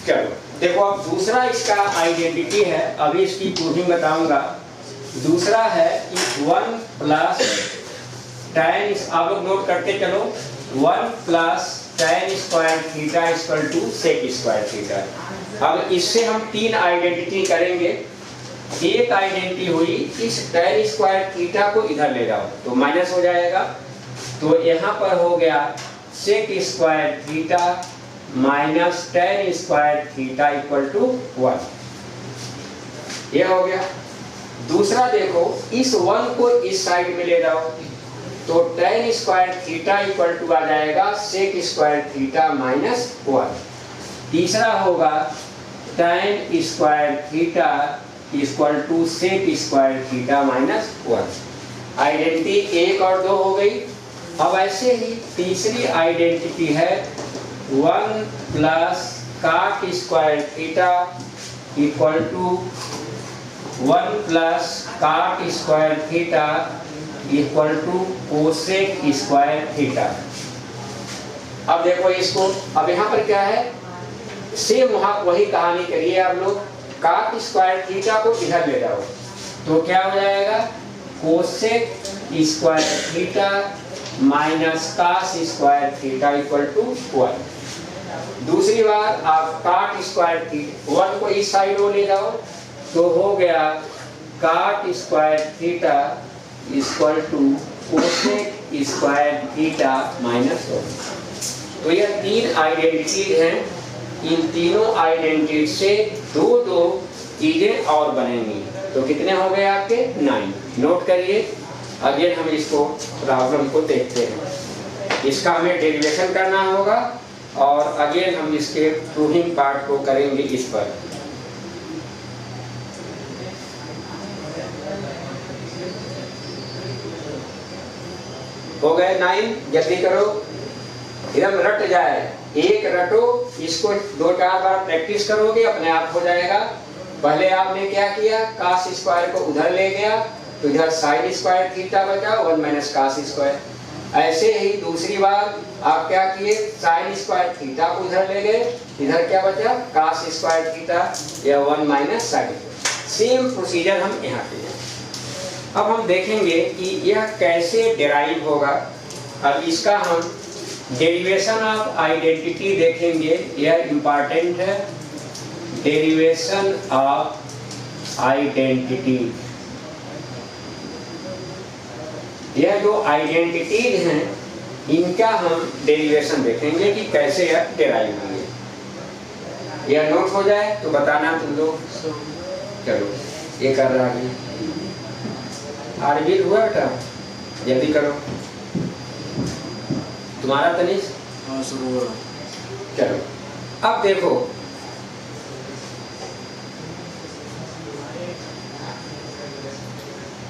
चलो देखो, अब दूसरा इसका आइडेंटिटी है, अभी इसकी प्रूविंग बताऊंगा। दूसरा है कि 1 प्लस tan, आप लोग नोट करते चलो, 1 plus tan square theta equal to sec square theta. अब इससे हम 3 आइडेंटिटी करेंगे। एक आइडेंटिटी हुई, इस tan स्क्वायर थीटा को इधर ले जाओ तो माइनस हो जाएगा, तो यहाँ पर हो गया sec square theta minus tan square theta equal to 1, ये हो गया। दूसरा देखो, इस 1 को इस साइड में ले जाओ तो tan square theta equal to आ जाएगा सेक स्क्वायर थीटा माइनस 1। तीसरा होगा tan square theta equal to sec square theta minus 1। Identity 1 और 2 हो गई। अब ऐसे ही तीसरी आइडेंटिटी है 1 plus cot square theta equal to 1 plus cot square theta equal to cosec square theta. अब देखो इसको, अब यहाँ पर क्या है, सेम वही कहानी करिए आप लोग। काट स्क्वायर थीटा को इधर ले जाओ तो क्या हो जाएगा, cosec square theta minus cos square theta equal to 1। दूसरी बार आप काट स्क्वायर थीटा 1 को इस साइड में ले जाओ तो हो गया cot square theta equal to cosec square theta minus 1। तो यह 3 आइडेंटिटी हैं। इन तीनों आइडेंटिटी से दो चीजें और बनेंगी, तो कितने हो गए आपके 9। नोट करिए। अगेन हम इसको प्रॉब्लम को देखते हैं। इसका हमें डेरिवेशन करना होगा और अगेन हम इसके प्रूविंग पार्ट को करेंगे इस पर। हो गए 9, जल्दी करो, एकदम रट जाए। एक रटो, इसको 2-4 बार प्रैक्टिस करोगे अपने आप हो जाएगा। पहले आपने क्या किया, कास स्क्वायर को उधर ले गया तो इधर साइन स्क्वायर थीटा बचा 1 माइनस कास स्क्वायर। ऐसे ही दूसरी बार आप क्या किए, साइन स्क्वायर थीटा को उधर ले गए, इधर क्या बचा कास स्क्वायर थीटा या 1 माइनस साइन। सेम प्रोसीजर हम यहाँ किए। अब हम देखेंगे कि यह कैसे डिराइव होगा। अब इसका हम डेरिवेशन ऑफ आइडेंटिटी देखेंगे, यह इंपॉर्टेंट है। डेरिवेशन ऑफ आइडेंटिटी, यह जो आइडेंटिटीज हैं इनका हम डेरिवेशन देखेंगे कि कैसे यह डिराइव होंगे। यह नोट हो जाए तो बताना तुम लोग। चलो ये कर रहा है, आरबी हुआ बेटा, जल्दी करो। तुम्हारा तनिष? हाँ शुरू हो रहा। चलो अब देखो,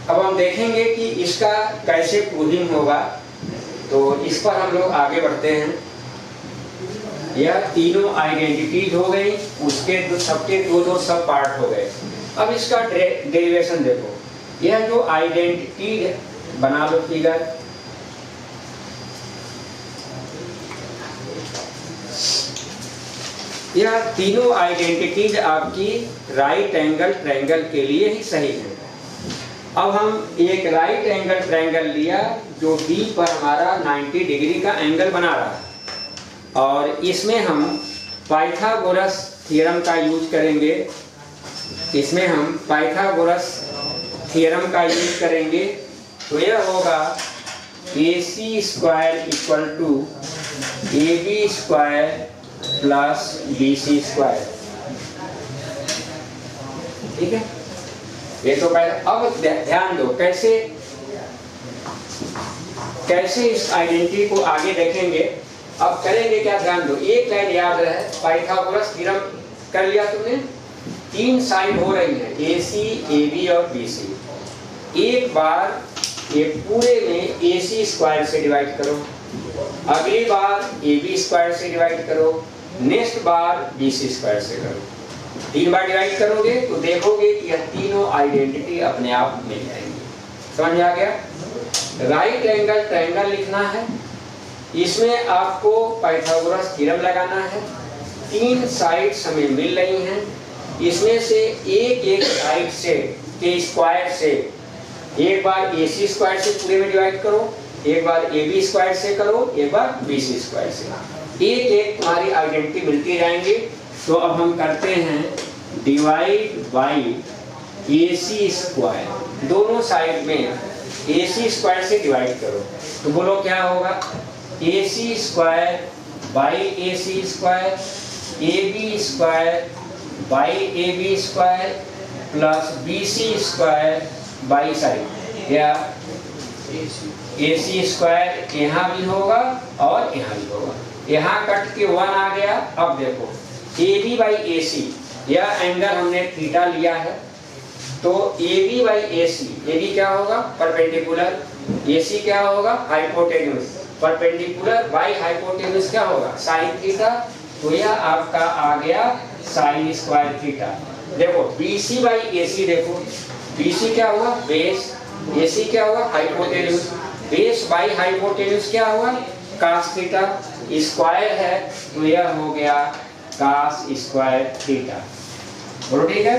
अब हम देखेंगे कि इसका कैसे प्रूविंग होगा, तो इस पर हम लोग आगे बढ़ते हैं। यह तीनों आइडेंटिटीज हो गई, उसके सबके दो सब पार्ट हो गए। अब इसका डेरिवेशन देखो, यह जो आइडेंटिटी बना लो फिगर, यह तीनों आइडेंटिटीज आपकी राइट एंगल ट्रायंगल के लिए ही सही है। अब हम एक राइट एंगल ट्रायंगल लिया जो बी पर हमारा 90 डिग्री का एंगल बना रहा है और इसमें हम पाइथागोरस थ्योरम का यूज करेंगे। इसमें हम पाइथागोरस थ्योरम का यूज करेंगे तो यह होगा AC square equal to AB square plus BC square. ठीक है, ये तो पहले। अब ध्यान दो कैसे इस आइडेंटिटी को आगे देखेंगे। अब करेंगे क्या, ध्यान दो, एक लाइन याद रहे, पाइथागोरस थ्योरम कर लिया तुमने। 3 साइड हो रही है AC, AB और BC। एक बार ये पूरे में AC स्क्वायर से डिवाइड करो, अगली बार AB स्क्वायर से डिवाइड करो, नेक्स्ट बार BC स्क्वायर से करो। 3 बार डिवाइड करोगे तो देखोगे कि यह तीनों आइडेंटिटी अपने आप मिल जाएंगी। समझ आ गया? राइट एंगल ट्रायंगल लिखना है, इसमें आपको पाइथागोरस थ्योरम लगाना है। तीन साइड्स हमें मिल रही हैं, इसमें से एक साइड से के स्क्वायर से एक बार AC स्क्वायर से पूरे में डिवाइड करो, एक बार AB स्क्वायर से करो, एक बार BC स्क्वायर से, एक तुम्हारी आइडेंटिटी मिलती जाएंगी। तो अब हम करते हैं डिवाइड बाई AC स्क्वायर, दोनों साइड में AC स्क्वायर से डिवाइड करो। तो बोलो क्या होगा, AC square by AC square, AB square by AB square plus BC square by side, या AC स्क्वायर यहाँ भी होगा और यहाँ भी होगा, यहाँ कट के 1 आ गया। अब देखो AB बाई AC, यह एंगल हमने थीटा लिया है, तो AB बाई AC, AB क्या होगा परपेंडिकुलर, AC क्या होगा हाइपोटेन्यूज, परपेंडिकुलर बाई हाइपोटेन्यूज क्या होगा साइन थीटा, तो यह आपका आ गया साइन स्क्वायर थीटा। देखो BC बाई AC, देखो BC क्या हुआ बेस, AC क्या हुआ हाइपोटेन्यूज, बेस बाई हाइपोटेन्यूज क्या हुआ cos थीटा, स्क्वायर है तो यह हो गया cos स्क्वायर थीटा। बोलो ठीक है,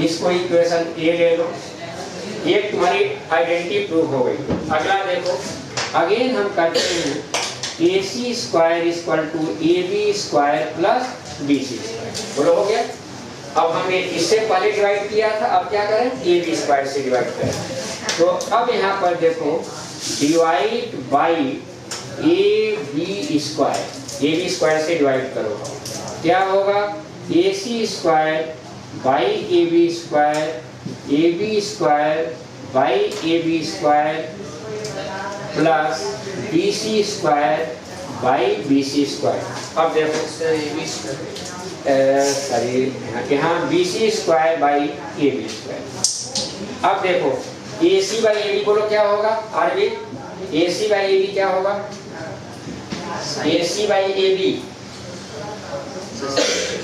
इसको इक्वेशन A ले लो, एक तुम्हारी आइडेंटिटी प्रूव हो गई। अगला देखो, अगेन हम करते हैं AC square equal to AB square plus BC square. बोलो हो गया। अब हमने इससे पहले डिवाइड किया था, अब क्या करें AB स्क्वायर से डिवाइड करें। तो अब यहाँ पर देखो divide by AB square, AB square से डिवाइड करो, क्या होगा AC square by AB square, AB square by AB square plus BC square by BC square. अब देखो यहाँ BC square by AB square. अब देखो AC बाई AB बोलो क्या होगा, आरबी AC बाई AB क्या होगा, AC by AB,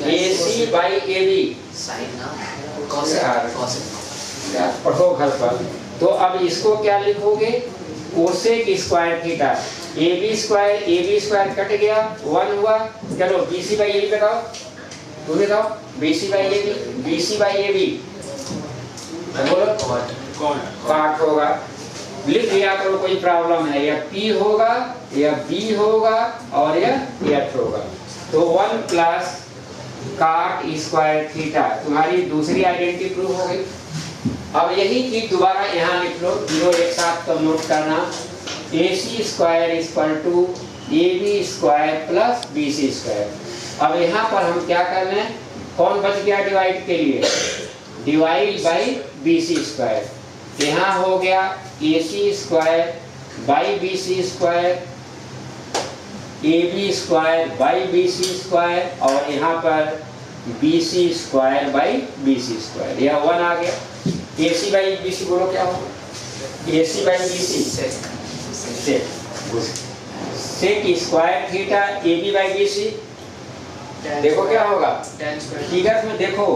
AC by AB पढ़ो घर पर। तो अब इसको क्या लिखोगे cosec square theta, AB square cut गया 1 हुआ, चलो BC बाई AB बताओ, तुम बताओ BC by AB, BC by AB बोलो कॉट होगा, लिख दिया करो कोई प्रॉब्लम है, या P होगा या B होगा और या F होगा। तो 1 प्लस cot स्क्वायर थीटा तुम्हारी दूसरी आइडेंटिटी प्रूव हो गई। अब यही चीज दोबारा यहाँ लिख लो, दोनों एक साथ तो नोट करना, AC square equal to AB square plus BC square. अब यहाँ पर हम क्या कर रहे हैं, कौन बच गया डिवाइड के लिए, डिवाइड बाई BC स्क्वायर, यहाँ हो गया AC square by BC square, AB square by BC square और यहाँ पर BC square by BC square, यह 1 आ गया। AC बाई BC बोलो क्या होगा, AC by BC sec square theta AB by BC, देखो क्या होगा फिगर में देखो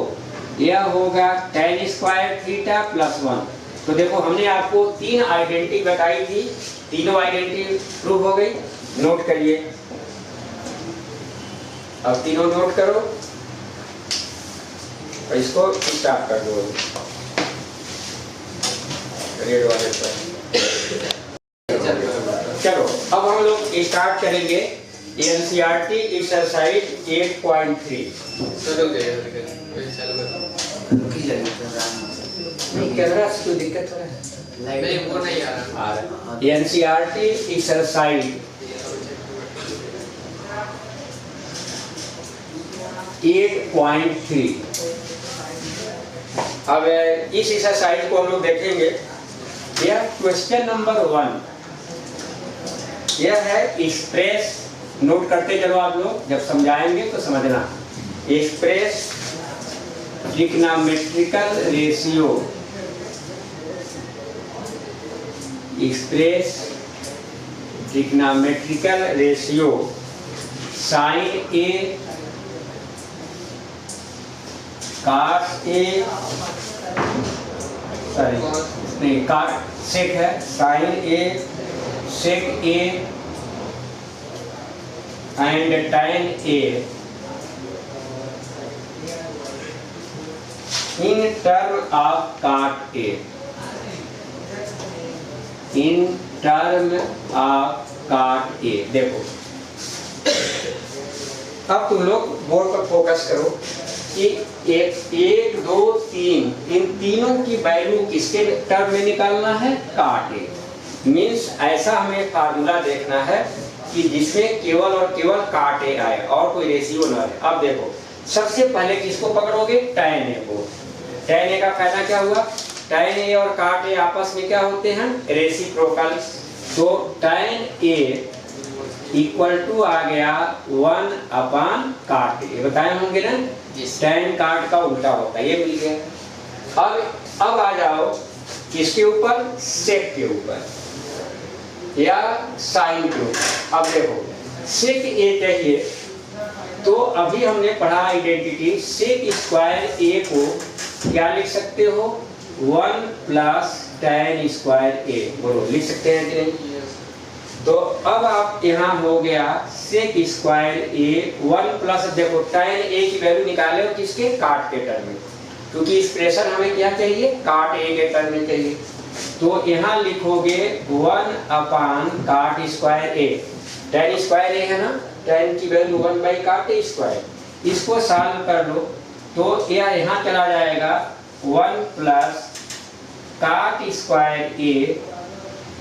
यह होगा tan स्क्वायर थीटा प्लस 1। तो देखो हमने आपको 3 आइडेंटिटी बताई थी, तीनों आइडेंटिटी प्रूव हो गई, नोट करिए। अब तीनों नोट करो और इसको स्टार्ट कर दो रेड वाले पर। चलो अब हम लोग स्टार्ट करेंगे NCERT एक्सरसाइज 8.3। कैमरा से कोई दिक्कत हो रहा है? नहीं वो नहीं आ रहा। NCERT exercise 8.3। अब इस एक्सरसाइज को हम लोग देखेंगे। यह क्वेश्चन नंबर 1 यह है एक्सप्रेस, नोट करते चलो आप लोग, जब समझाएंगे तो समझना। Express trigonometrical ratio, express trigonometrical ratio sine A cos A, sorry नहीं cos सेक है, sine A sec A and tan A in term of cot A, in term of cot ए। देखो अब तुम लोग बोर्ड पर फोकस करो कि एक दो तीन, इन तीनों की वैल्यू किसके टर्म में निकालना है, काट ए। मीन्स ऐसा हमें फार्मूला देखना है कि जिसमें केवल और केवल काट ए आए और कोई रेशियो ना आए। अब देखो सबसे पहले किसको पकड़ोगे, tan ए को। tan ए का फायदा क्या हुआ, tan ए और काट ए आपस में क्या होते हैं, रेसिप्रोकल। तो tan ए इक्वल टू आ गया 1 अपान काट ए, बताए होंगे ना, tan काट का उल्टा होता है, ये मिल गया। अब आ जाओ किसके ऊपर, सेक के ऊपर या साइन के ऊपर। अब देखो सेक ए चाहिए तो अभी हमने पढ़ा आइडेंटिटी, सेक स्क्वायर ए को क्या लिख सकते हो, 1 प्लस tan स्क्वायर ए, बोलो लिख सकते हैं कि नहीं। तो अब आप यहाँ हो गया सेक स्क्वायर ए 1 प्लस, देखो tan ए की वैल्यू निकाले हो किसके, काट के टर्म में, क्योंकि एक्सप्रेशन हमें क्या चाहिए, काट ए के टर्म में चाहिए। तो यहाँ लिखोगे 1 अपान काट स्क्वायर ए, tan स्क्वायर ए है ना, tan की वैल्यू 1 बाई काट ए स्क्वायर, इसको सॉल्व कर लो तो यह यहाँ चला जाएगा 1 प्लस काट स्क्वायर ए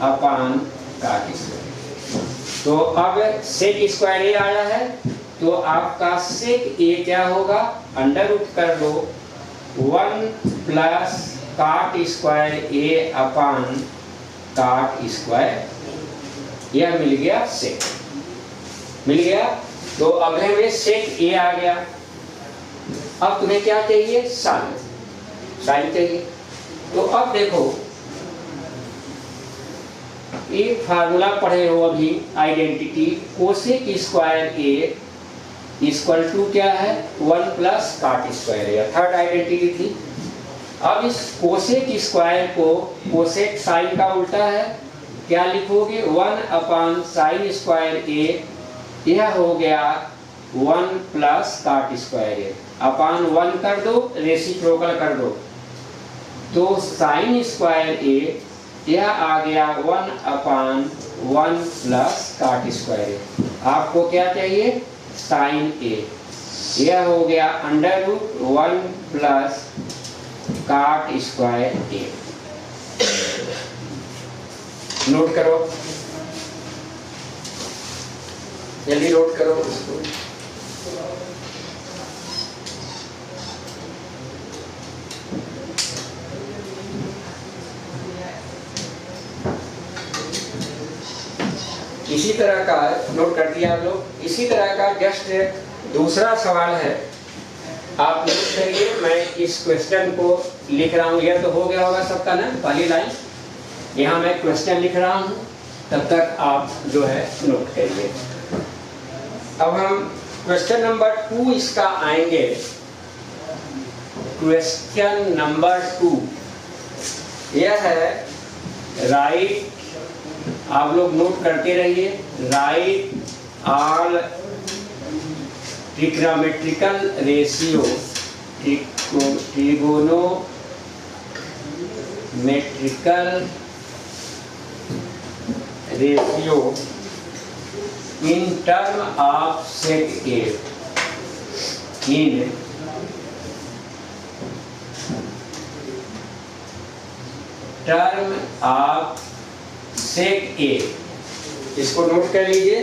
अपान काट स्क्वायर। तो अब सेक स्क्वायर ए आया है तो आपका सेक ए क्या होगा, अंडर रूट कर लो 1 प्लस काट स्क्वायर ए अपान काट स्क्वायर, यह मिल गया सेक, मिल गया। तो अगले में सेक ए आ गया। अब तुम्हें क्या चाहिए, साइन, साइन चाहिए। तो अब देखो एक फार्मूला पढ़े हो अभी identity, cosec square A equal to क्या है, 1 प्लस काट स्क्वायर ए, थर्ड आइडेंटिटी थी। अब इस कोसेक स्क्वायर को, कोसेक साइन का उल्टा है, क्या लिखोगे 1 अपान साइन स्क्वायर ए, यह हो गया 1 प्लस काट स्क्वायर ए, अपान 1 कर दो, रेसिप्रोकल कर दो, तो साइन स्क्वायर ए यह आ गया 1 अपान 1 प्लस काट स्क्वायर ए। आपको क्या चाहिए, साइन ए, यह हो गया under root 1 plus cot square A. Note करो, जल्दी नोट करो इसको। इसी तरह का नोट कर दिया आप लोग। इसी तरह का जस्ट दूसरा सवाल है, आप नोट करिए, मैं इस क्वेश्चन को लिख रहा हूँ। यह तो हो गया होगा सबका ना, पहली लाइन यहाँ मैं क्वेश्चन लिख रहा हूँ, तब तक आप जो है नोट करिए। अब हम क्वेश्चन नंबर 2 इसका आएंगे। क्वेश्चन नंबर 2 यह है, राइट, आप लोग नोट करते रहिए, write all trigonometrical ratio, trigonometrical ratio in term of sec A, in term of sec A, इसको नोट कर लीजिए।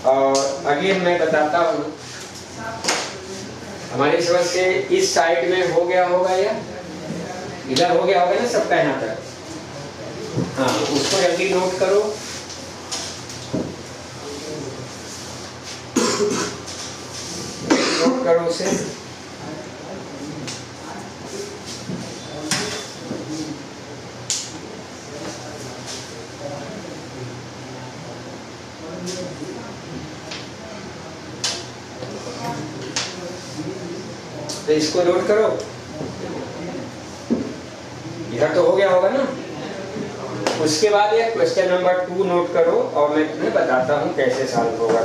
और अगेन मैं बताता हूँ, हमारी समझ से इस साइड में हो गया होगा या इधर हो गया होगा ना सबका यहाँ तक, हाँ उसको जल्दी नोट करो। नोट करो उसे। तो इसको नोट करो, इधर तो हो गया होगा ना। उसके बाद ये क्वेश्चन नंबर 2 नोट करो और मैं तुम्हें बताता हूँ कैसे सॉल्व होगा।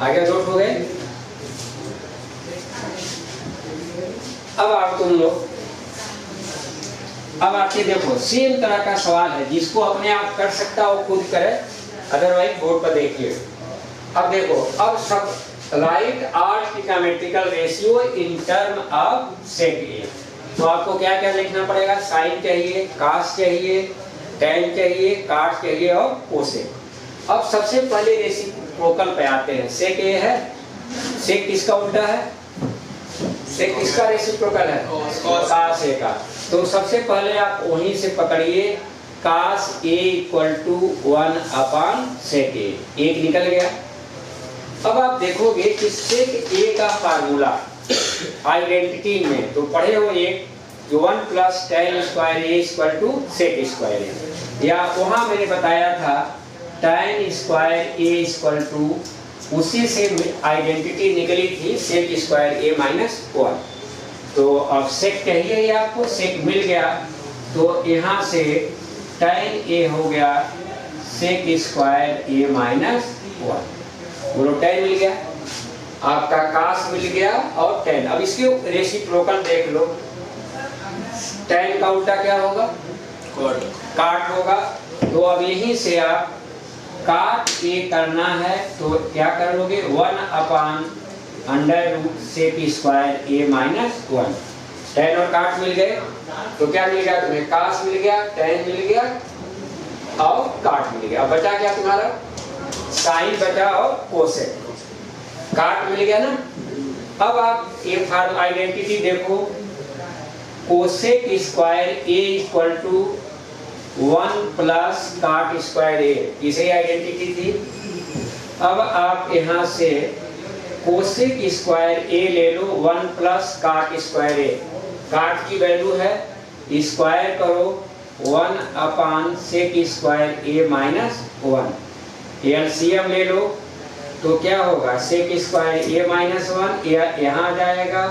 आगे नोट हो गए। अब आप तुम लोग अब आपके देखो सेम तरह का सवाल है, जिसको अपने आप कर सकता हो खुद करे, अदरवाइज बोर्ड पर देखिए। अब देखो, अब सब write are trigonometrical ratio in term of sec A. तो आपको क्या क्या लिखना पड़ेगा? साइन चाहिए, कास चाहिए, टैन चाहिए, काट चाहिए और कोसेक। अब सबसे पहले रेसिप्रोकल पे आते हैं। सेक ए है, सेक किसका उल्टा है? सेक किसका रेसिप्रोकल है? कास ए का। तो सबसे पहले आप वहीं से पकड़िए, कास ए इक्वल टू 1 अपॉन सेक ए, एक निकल गया। अब आप देखोगे कि सेक ए का फार्मूला आइडेंटिटी में तो पढ़े हो एक, जो 1 plus tan square A equal to sec square A, या वहां मैंने बताया था tan square A equal to, उसी से आइडेंटिटी निकली थी सेक स्क्वायर ए माइनस 1। तो अब सेक चाहिए या आपको, सेक मिल गया, तो यहाँ से tan ए हो गया सेक स्क्वायर ए माइनस 1, बोलो tan मिल गया, आपका कास मिल गया और tan। अब इसके रेसिप्रोकल देख लो, tan का उल्टा क्या होगा? काट होगा। तो अब यहीं से आप काट ए करना है तो क्या कर लोगे? 1 upon under root sec square A minus 1। tan और काट मिल गए तो क्या मिल गया तुम्हें? कास मिल गया, tan मिल गया और काट मिल गया। अब बचा क्या तुम्हारा? साइन बचा और कोसेक। काट मिल गया ना। अब आप एक फार्म आइडेंटिटी देखो, cosec square A equal to 1 plus cot square A, इसे आइडेंटिटी थी। अब आप यहाँ से कोसेक स्क्वायर ए ले लो, 1 प्लस काट स्क्वायर ए, काट की वैल्यू है, स्क्वायर करो 1 upon sec square A minus 1, LCM ले लो तो क्या होगा? सेक स्क्वायर ए माइनस 1 यहाँ आ जाएगा,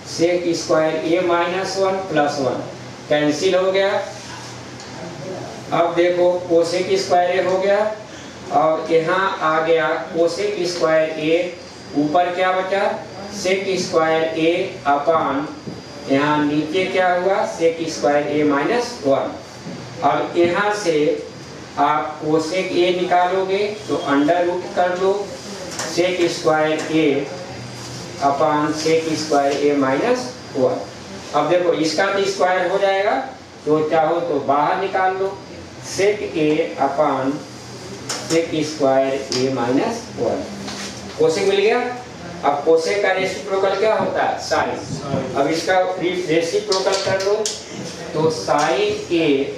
sec square A minus 1 plus 1 cancel हो गया। अब देखो कोसेक स्क्वायर ए हो गया और यहाँ आ गया कोसेक स्क्वायर ए, ऊपर क्या बचा? सेक स्क्वायर ए अपॉन यहाँ नीचे क्या हुआ? सेक स्क्वायर ए माइनस 1। अब यहाँ से आप कोसेक ए निकालोगे तो अंडर रूट कर लो सेक square A upon sec square A minus 1। अब देखो इसका तो स्क्वायर हो जाएगा, तो चाहो तो बाहर निकाल लो, सेक ए upon sec square A minus 1। Cosec मिल गया। अब कोसेक का रेसिप्रोकल क्या होता है? साइन। अब इसका रेसिप्रोकल कर लो तो साइन ए,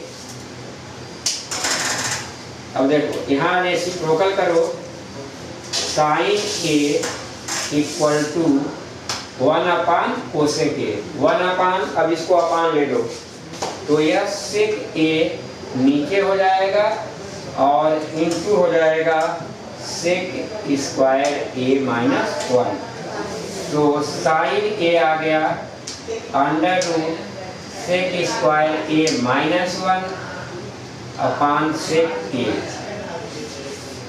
अब देखो यहाँ रेसिप्रोकल करो, sine A equal to 1 upon cosec A, 1 upon, अब इसको अपान ले लो तो यह सेक ए नीचे हो जाएगा और इंटू हो जाएगा सेक स्क्वायर ए माइनस 1। तो साइन ए आ गया under root sec square A minus 1 अपान सेक ए।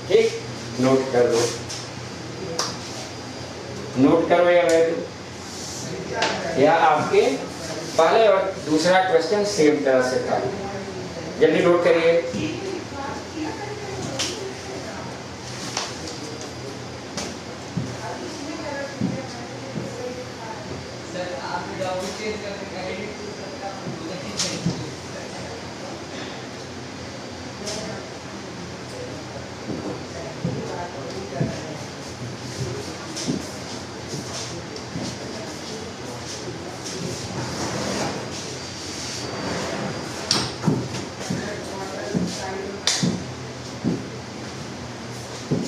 ठीक, नोट कर लो, नोट करो या वैल्यू, या आपके पहले और दूसरा क्वेश्चन सेम तरह से था। जल्दी नोट करिए।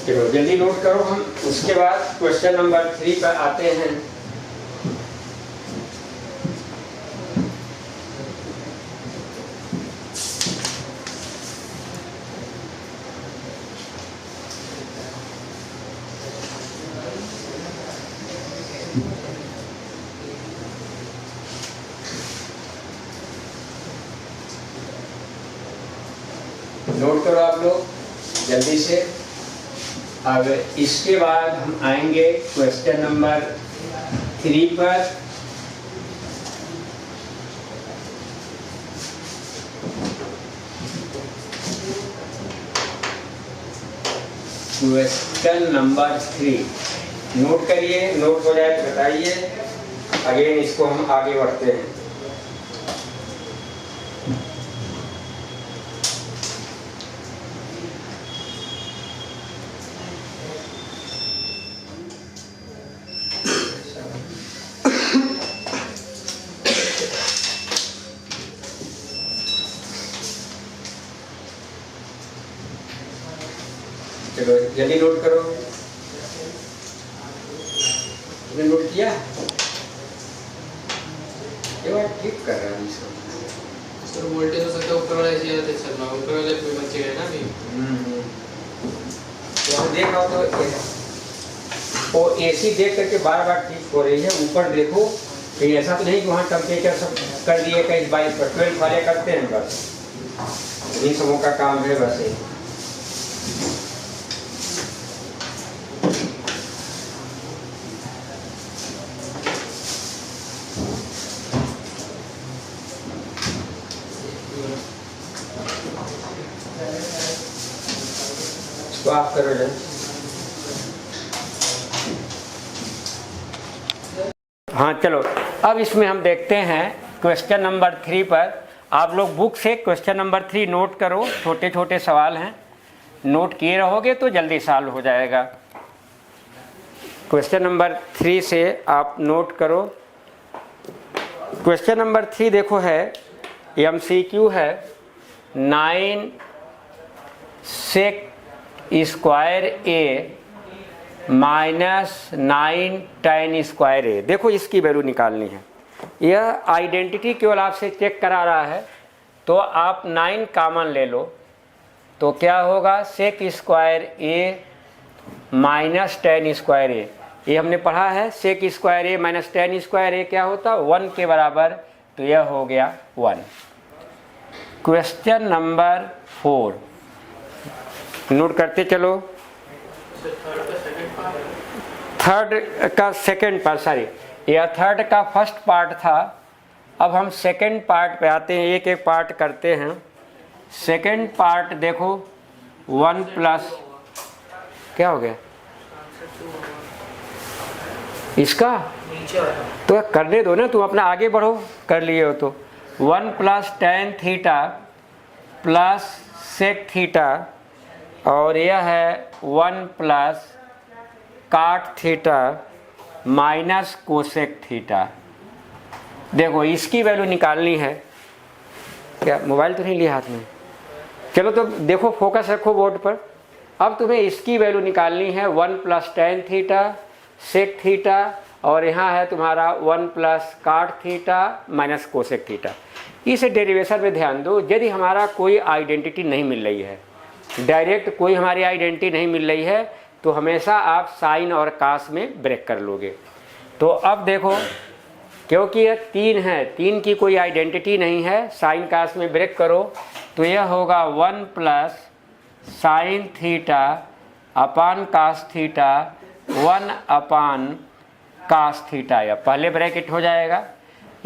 चलो जल्दी नोट करो, हम उसके बाद क्वेश्चन नंबर 3 पर आते हैं। नोट करो आप लोग जल्दी से। अब इसके बाद हम आएंगे क्वेश्चन नंबर 3 पर। क्वेश्चन नंबर 3 नोट करिए, नोट हो जाए तो बताइए, अगेन इसको हम आगे बढ़ते हैं। चलो जल्दी नोट करो। तुमने नोट किया? ये बात ठीक कर रहा है सर। वोल्टेज हो सकता है ऊपर वाला एसी आते चल रहा, ऊपर वाले कोई बच्चे गए ना अभी। तो देखा तो वो एसी देख करके बार बार ठीक हो रही है। ऊपर देखो कहीं ऐसा तो नहीं कि वहाँ टेम्परेचर सब कर दिए कहीं 22 पर, 12 वाले करते हैं बस, इन्हीं सबों का काम है बस। तो आप करो जल्दी। हाँ चलो, अब इसमें हम देखते हैं क्वेश्चन नंबर 3 पर। आप लोग बुक से क्वेश्चन नंबर 3 नोट करो, छोटे छोटे सवाल हैं, नोट किए रहोगे तो जल्दी सॉल्व हो जाएगा। क्वेश्चन नंबर 3 से आप नोट करो। क्वेश्चन नंबर 3 देखो है, MCQ है, 9 sec square A minus 9 tan square ए। देखो इसकी वैल्यू निकालनी है। यह आइडेंटिटी केवल आपसे चेक करा रहा है, तो आप 9 कॉमन ले लो तो क्या होगा, सेक square A minus tan square ए। ये हमने पढ़ा है, सेक square A minus tan square ए क्या होता है, 1 के बराबर, तो यह हो गया 1। क्वेश्चन नंबर 4 नोट करते चलो। थर्ड का सेकंड पार्ट, सॉरी यह थर्ड का फर्स्ट पार्ट था। अब हम सेकंड पार्ट पे आते हैं, एक एक पार्ट करते हैं। सेकंड पार्ट देखो, 1 प्लस क्या हो गया इसका, तो करने दो ना, तुम अपना आगे बढ़ो, कर लिए हो तो। 1 plus tan theta plus sec theta, और यह है 1 plus cot theta minus cosec theta. देखो इसकी वैल्यू निकालनी है। क्या मोबाइल तो नहीं लिया हाथ में? चलो तो देखो, फोकस रखो बोर्ड पर। अब तुम्हें इसकी वैल्यू निकालनी है, 1 plus tan theta sec theta, और यहाँ है तुम्हारा 1 plus cot theta minus cosec theta. इस डेरिवेशन में ध्यान दो, यदि हमारा कोई आइडेंटिटी नहीं मिल रही है, डायरेक्ट कोई हमारी आइडेंटिटी नहीं मिल रही है, तो हमेशा आप साइन और कास में ब्रेक कर लोगे। तो अब देखो, क्योंकि यह 3 है, 3 की कोई आइडेंटिटी नहीं है, साइन कास में ब्रेक करो तो यह होगा 1 plus sine theta upon cos theta 1 upon cos theta. या पहले ब्रैकेट हो जाएगा,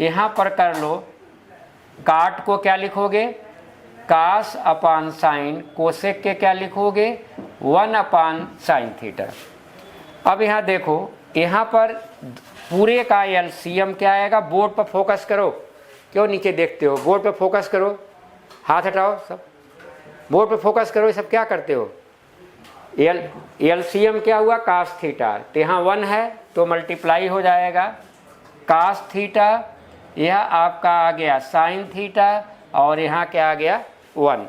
यहाँ पर कर लो, काट को क्या लिखोगे, कास अपान साइन, कोसेक के क्या लिखोगे, 1 अपान साइन थीटा। अब यहाँ देखो, यहाँ पर पूरे का एलसीएम क्या आएगा, बोर्ड पर फोकस करो, क्यों नीचे देखते हो, बोर्ड पर फोकस करो, हाथ हटाओ सब, बोर्ड पर फोकस करो। ये सब क्या करते हो, एलसीएम क्या हुआ, कास थीटा, तो यहाँ 1 है तो मल्टीप्लाई हो जाएगा, कास थीटा, यह आपका आ गया साइन थीटा, और यहाँ क्या आ गया 1।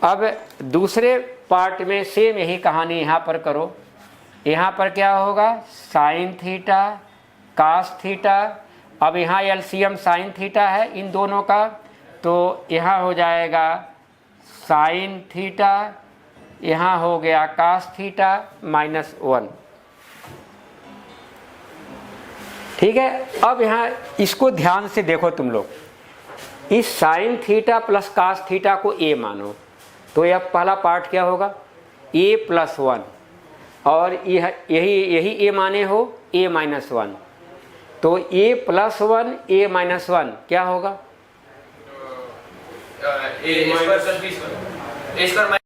अब दूसरे पार्ट में सेम यही कहानी यहाँ पर करो। यहाँ पर क्या होगा, साइन थीटा कास थीटा। अब यहाँ एलसीएम साइन थीटा है इन दोनों का, तो यहाँ हो जाएगा साइन थीटा, यहाँ हो गया कास थीटा माइनस 1। ठीक है। अब यहाँ इसको ध्यान से देखो तुम लोग, इस sine theta plus cos theta को ए मानो, तो यह पहला पार्ट क्या होगा, a प्लस 1, और यही a माने हो a-1, तो a+1 a-1 क्या होगा? a² + b²